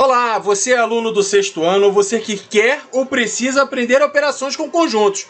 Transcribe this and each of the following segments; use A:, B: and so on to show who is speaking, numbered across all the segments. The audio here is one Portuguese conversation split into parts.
A: Olá, você é aluno do sexto ano, você que quer ou precisa aprender operações com conjuntos.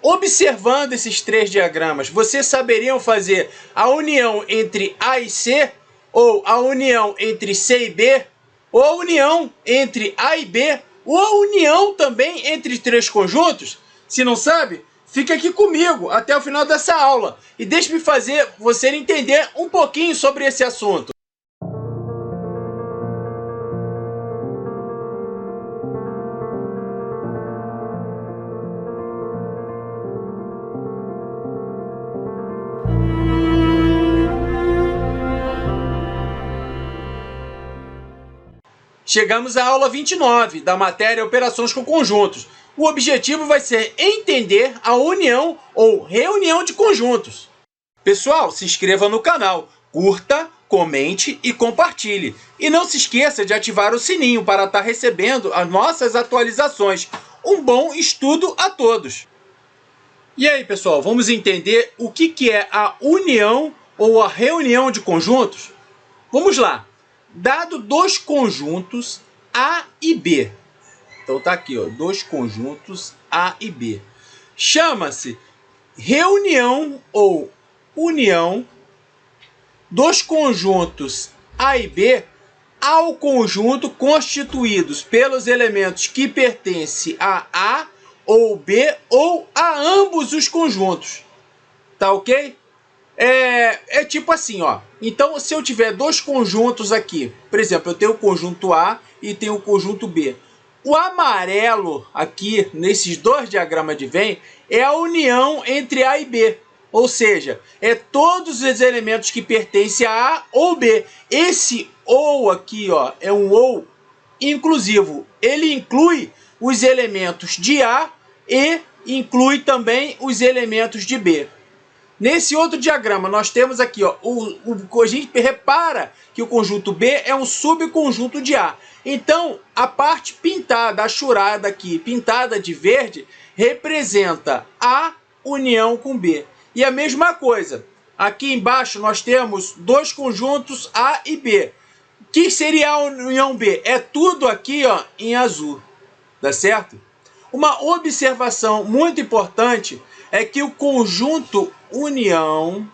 A: Observando esses três diagramas, você saberia fazer a união entre A e C, ou a união entre C e B, ou a união entre A e B, ou a união também entre três conjuntos? Se não sabe, fica aqui comigo até o final dessa aula e deixe-me fazer você entender um pouquinho sobre esse assunto. Chegamos à aula 29 da matéria Operações com Conjuntos. O objetivo vai ser entender a união ou reunião de conjuntos. Pessoal, se inscreva no canal, curta, comente e compartilhe. E não se esqueça de ativar o sininho para estar recebendo as nossas atualizações. Um bom estudo a todos! E aí, pessoal, vamos entender o que é a união ou a reunião de conjuntos? Vamos lá! Dado dois conjuntos A e B. Então tá aqui, ó, dois conjuntos A e B. Chama-se reunião ou união dos conjuntos A e B ao conjunto constituídos pelos elementos que pertencem a A ou B ou a ambos os conjuntos. Tá ok? É tipo assim, ó. Então, se eu tiver dois conjuntos aqui, por exemplo, eu tenho o conjunto A e tenho o conjunto B. O amarelo aqui, nesses dois diagramas de Venn, é a união entre A e B. Ou seja, é todos os elementos que pertencem a A ou B. Esse ou aqui, ó, é um ou inclusivo. Ele inclui os elementos de A e inclui também os elementos de B. Nesse outro diagrama, nós temos aqui, ó, a gente repara que o conjunto B é um subconjunto de A. Então, a parte pintada, achurada aqui, pintada de verde, representa A união com B. E a mesma coisa, aqui embaixo nós temos dois conjuntos A e B. O que seria a união B? É tudo aqui, ó, em azul, tá certo? Uma observação muito importante é que o conjunto união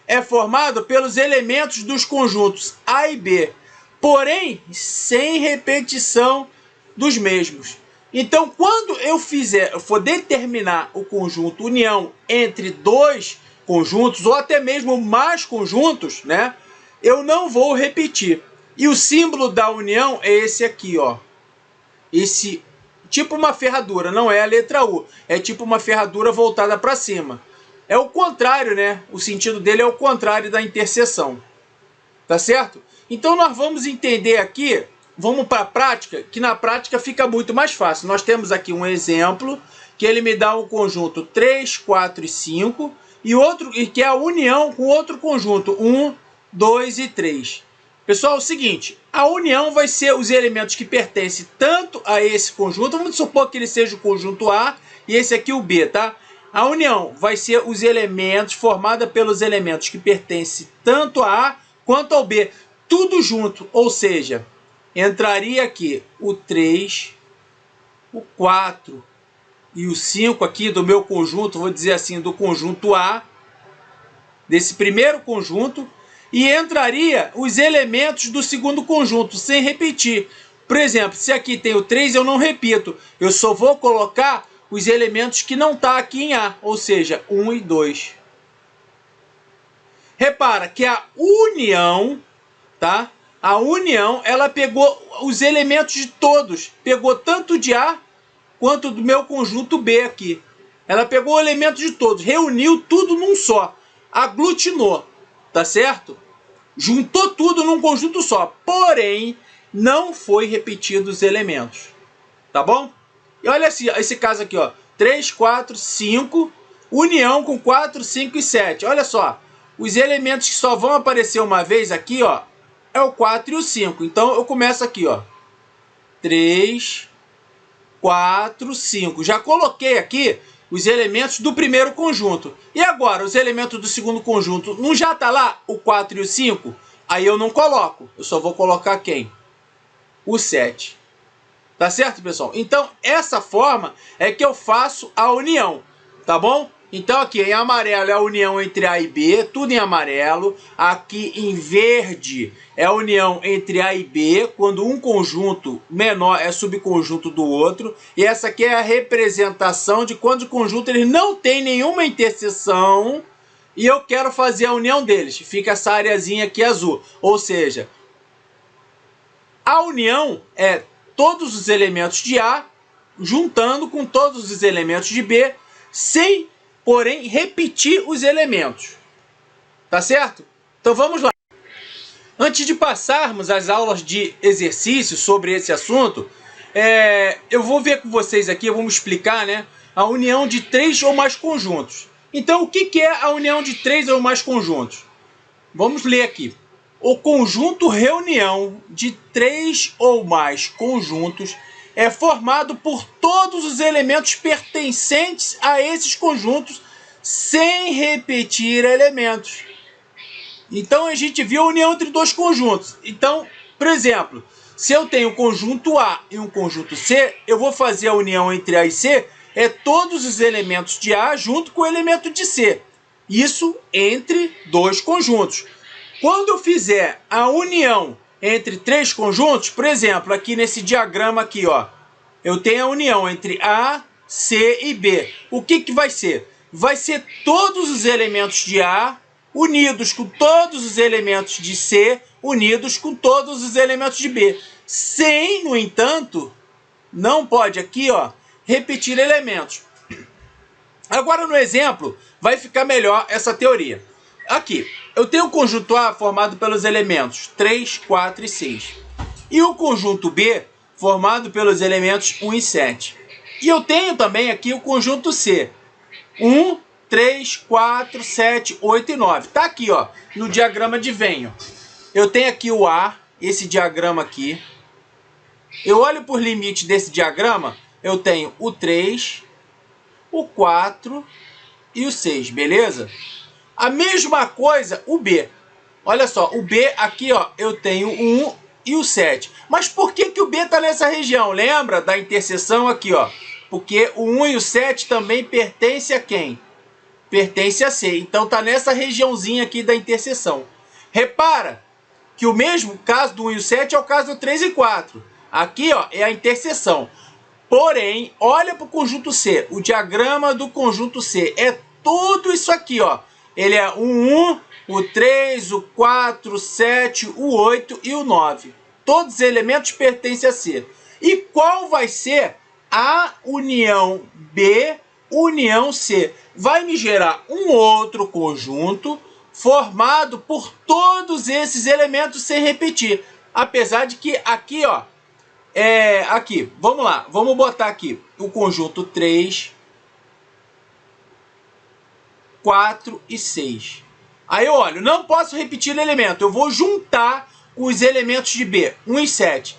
A: é formado pelos elementos dos conjuntos A e B, porém sem repetição dos mesmos. Então, quando eu for determinar o conjunto união entre dois conjuntos, ou até mesmo mais conjuntos, né, eu não vou repetir. E o símbolo da união é esse aqui, ó. Esse tipo uma ferradura, não é a letra U, é tipo uma ferradura voltada para cima. É o contrário, né? O sentido dele é o contrário da interseção. Tá certo? Então nós vamos entender aqui, vamos para a prática, que na prática fica muito mais fácil. Nós temos aqui um exemplo, que ele me dá um conjunto 3, 4 e 5, e que é a união com outro conjunto 1, 2 e 3. Pessoal, é o seguinte, a união vai ser os elementos que pertencem tanto a esse conjunto, vamos supor que ele seja o conjunto A e esse aqui o B, tá? A união vai ser os elementos, formada pelos elementos que pertencem tanto a A quanto ao B, tudo junto, ou seja, entraria aqui o 3, o 4 e o 5 aqui do meu conjunto, vou dizer assim, do conjunto A, desse primeiro conjunto, e entraria os elementos do segundo conjunto, sem repetir. Por exemplo, se aqui tem o 3, eu não repito. Eu só vou colocar os elementos que não estão aqui em A, ou seja, 1 e 2. Repara que a união, tá? A união, ela pegou os elementos de todos. Pegou tanto de A quanto do meu conjunto B aqui. Ela pegou o elemento de todos, reuniu tudo num só. Aglutinou. Tá certo? Juntou tudo num conjunto só, porém não foi repetido os elementos. Tá bom? E olha esse caso aqui, ó, 3, 4, 5, união com 4, 5 e 7. Olha só, os elementos que só vão aparecer uma vez aqui, ó, é o 4 e o 5. Então eu começo aqui, ó, 3, 4, 5. Já coloquei aqui os elementos do primeiro conjunto. E agora, os elementos do segundo conjunto, não já está lá o 4 e o 5? aí eu não coloco. Eu só vou colocar quem? O 7. Tá certo, pessoal? Então, essa forma é que eu faço a união, tá bom? Então, aqui em amarelo é a união entre A e B, tudo em amarelo. Aqui em verde é a união entre A e B, quando um conjunto menor é subconjunto do outro. E essa aqui é a representação de quando o conjunto ele não tem nenhuma interseção e eu quero fazer a união deles. Fica essa areazinha aqui azul. Ou seja, a união é todos os elementos de A juntando com todos os elementos de B, sem, porém, repetir os elementos. Tá certo? Então vamos lá. Antes de passarmos às aulas de exercício sobre esse assunto, eu vou ver com vocês aqui, vamos explicar, né, a união de 3 ou mais conjuntos. Então, o que é a união de 3 ou mais conjuntos? Vamos ler aqui. O conjunto reunião de 3 ou mais conjuntos é formado por todos os elementos pertencentes a esses conjuntos sem repetir elementos. Então a gente viu a união entre dois conjuntos. Então, por exemplo, se eu tenho um conjunto A e um conjunto C, eu vou fazer a união entre A e C, é todos os elementos de A junto com o elemento de C. Isso entre dois conjuntos. Quando eu fizer a união entre três conjuntos, por exemplo, aqui nesse diagrama aqui, ó, eu tenho a união entre A, C e B. O que vai ser? Vai ser todos os elementos de A unidos com todos os elementos de C, unidos com todos os elementos de B. Sem, no entanto, não pode aqui, ó, repetir elementos. Agora, no exemplo, vai ficar melhor essa teoria. Aqui, eu tenho o conjunto A formado pelos elementos 3, 4 e 6. E o conjunto B formado pelos elementos 1 e 7. E eu tenho também aqui o conjunto C. 1, 3, 4, 7, 8 e 9. Tá aqui, ó, no diagrama de Venn. Eu tenho aqui o A, esse diagrama aqui. Eu olho por limite desse diagrama, eu tenho o 3, o 4 e o 6, beleza? A mesma coisa o B. Olha só, o B aqui, ó, eu tenho o 1 e o 7. Mas por que o B está nessa região? Lembra da interseção aqui, ó? Porque o 1 e o 7 também pertencem a quem? Pertence a C. Então está nessa regiãozinha aqui da interseção. Repara que o mesmo caso do 1 e o 7 é o caso do 3 e 4. Aqui, ó, é a interseção. Porém, olha para o conjunto C. O diagrama do conjunto C é tudo isso aqui, ó. Ele é o 1, o 3, o 4, o 7, o 8 e o 9. Todos os elementos pertencem a C. E qual vai ser a união B, união C? Vai me gerar um outro conjunto formado por todos esses elementos sem repetir. Apesar de que aqui, ó, aqui, vamos lá, vamos botar aqui o conjunto 3, 4 e 6. Aí eu olho, não posso repetir o elemento, eu vou juntar os elementos de B, 1 e 7.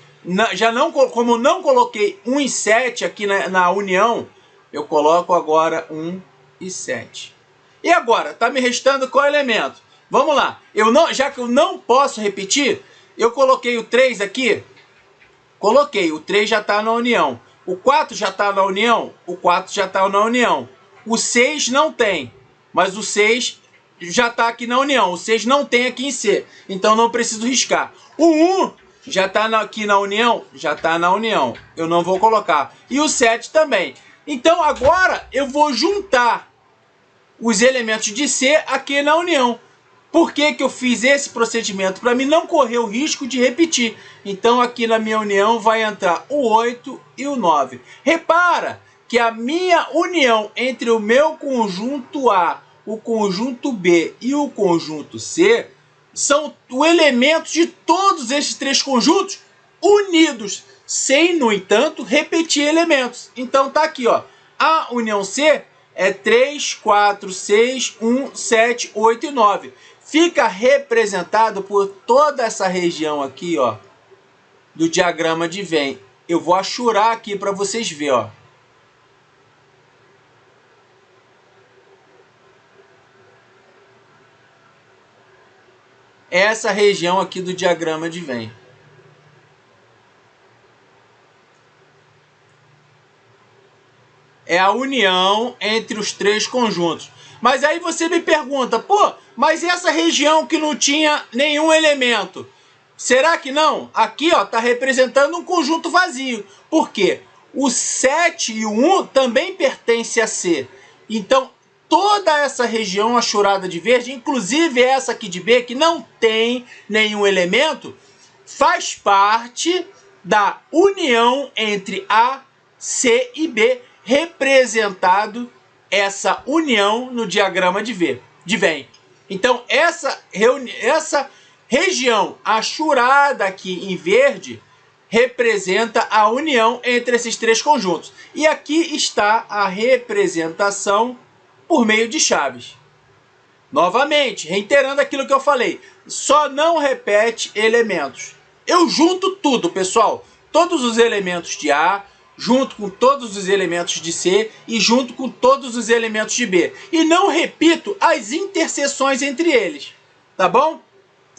A: Já não, como eu não coloquei 1 e 7 aqui na união, eu coloco agora 1 e 7. E agora, tá me restando qual elemento? Vamos lá, já que eu não posso repetir, eu coloquei o 3 aqui, coloquei, o 3 já está na união. O 4 já está na união? O 4 já está na união. O 6 não tem, mas o 6 já está aqui na união. O 6 não tem aqui em C, então não preciso riscar. O 1 já está aqui na união? Já está na união. Eu não vou colocar. E o 7 também. Então agora eu vou juntar os elementos de C aqui na união. Por que eu fiz esse procedimento? Para mim não correr o risco de repetir. Então aqui na minha união vai entrar o 8 e o 9. Repara que a minha união entre o meu conjunto A, o conjunto B e o conjunto C são os elementos de todos esses três conjuntos unidos, sem, no entanto, repetir elementos. Então tá aqui, ó, a união C é 3, 4, 6, 1, 7, 8 e 9. Fica representado por toda essa região aqui, ó, do diagrama de Venn. Eu vou achurar aqui para vocês verem, ó. essa região aqui do diagrama de Venn. É a união entre os três conjuntos. Mas aí você me pergunta, pô, mas essa região que não tinha nenhum elemento, será que não? Aqui ó, está representando um conjunto vazio. Por quê? O 7 e o 1 também pertencem a C. Então, toda essa região achurada de verde, inclusive essa aqui de B, que não tem nenhum elemento, faz parte da união entre A, C e B, representado essa união no diagrama de Venn. Então, essa região achurada aqui em verde representa a união entre esses três conjuntos. E aqui está a representação por meio de chaves. Novamente, reiterando aquilo que eu falei, só não repete elementos. Eu junto tudo, pessoal. Todos os elementos de A, junto com todos os elementos de C e junto com todos os elementos de B. E não repito as interseções entre eles. Tá bom?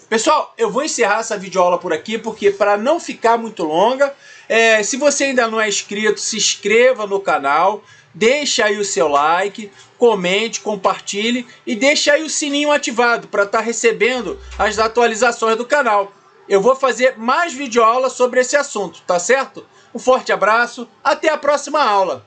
A: Pessoal, eu vou encerrar essa videoaula por aqui, porque para não ficar muito longa, se você ainda não é inscrito, se inscreva no canal, deixa aí o seu like, comente, compartilhe e deixa aí o sininho ativado para estar recebendo as atualizações do canal. Eu vou fazer mais videoaulas sobre esse assunto, tá certo? Um forte abraço, até a próxima aula!